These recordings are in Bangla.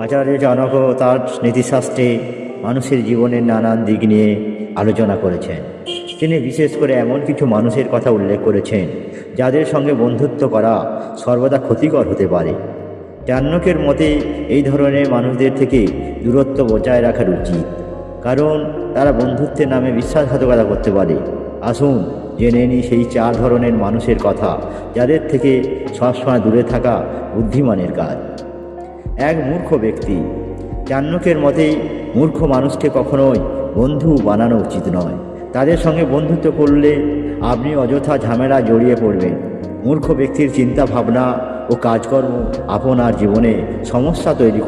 আচার্য চাণক্য তার নীতিশাস্ত্রে মানুষের জীবনের নানান দিক নিয়ে আলোচনা করেছেন। তিনি বিশেষ করে এমন কিছু মানুষের কথা উল্লেখ করেছেন যাদের সঙ্গে বন্ধুত্ব করা সর্বদা ক্ষতিকর হতে পারে। চাণক্যের মতে এই ধরনের মানুষদের থেকে দূরত্ব বজায় রাখা উচিত, কারণ তারা বন্ধুত্বের নামে বিশ্বাসঘাতকতা করতে পারে। আসুন জেনে নিই সেই 4 ধরনের মানুষের কথা যাদের থেকে সবসময় দূরে থাকা বুদ্ধিমানের কাজ। 1. মূর্খ ব্যক্তি। চাণক্যের মতে মূর্খ মানুষকে কখনোই বন্ধু বানানো উচিত নয়। তাদের সঙ্গে বন্ধুত্ব করলে আপনি অযথা ঝামেলা জড়িয়ে পড়বেন। মূর্খ ব্যক্তির চিন্তা ভাবনা ও কাজকর্ম আপনার জীবনে সমস্যা তৈরি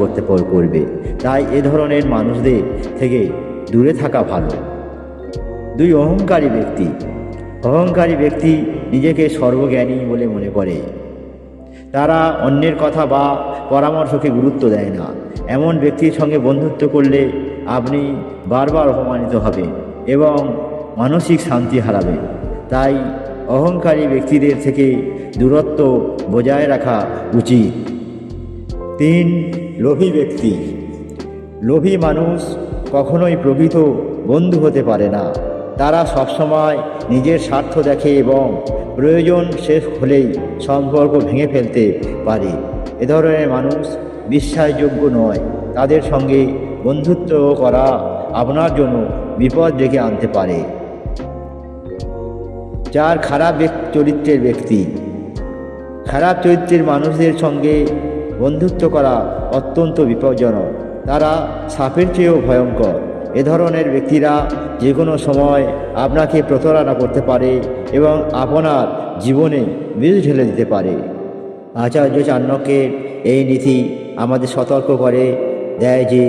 করবে, তাই এ ধরনের মানুষদের থেকে দূরে থাকা ভালো। 2. অহংকারী ব্যক্তি। অহংকারী ব্যক্তি নিজেকে সর্বজ্ঞানী বলে মনে করে। তারা অন্যের কথা বা পরামর্শকে গুরুত্ব দেয় না। এমন ব্যক্তির সঙ্গে বন্ধুত্ব করলে আপনি বারবার অপমানিত হবেন এবং মানসিক শান্তি হারাবেন। তাই অহংকারী ব্যক্তিদের থেকে দূরত্ব বজায় রাখা উচিত। 3. লোভী ব্যক্তি। লোভী মানুষ কখনোই প্রকৃত বন্ধু হতে পারে না। তারা সবসময় নিজের স্বার্থ দেখে এবং প্রয়োজন শেষ হলেই সম্পর্ক ভেঙে ফেলতে পারে। এ ধরনের মানুষ বিশ্বাসযোগ্য নয়। তাদের সঙ্গে বন্ধুত্ব করা আপনার জন্য বিপদ ডেকে আনতে পারে। 4. খারাপ চরিত্রের ব্যক্তি। খারাপ চরিত্রের মানুষদের সঙ্গে বন্ধুত্ব করা অত্যন্ত বিপজ্জনক। তারা সাপের চেয়েও ভয়ঙ্কর। এ ধরনের ব্যক্তিরা যে কোনো সময় আপনাকে প্রতারণা করতে পারে এবং আপনার জীবনে বিষ ঢেলে দিতে পারে। আচার্য চাণক্যের এই নীতি আমাদের সতর্ক করে দেয় যে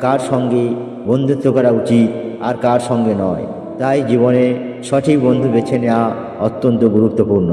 কার সঙ্গে বন্ধুত্ব করা উচিত আর কার সঙ্গে নয়। তাই জীবনে সঠিক বন্ধু বেছে নেওয়া অত্যন্ত গুরুত্বপূর্ণ।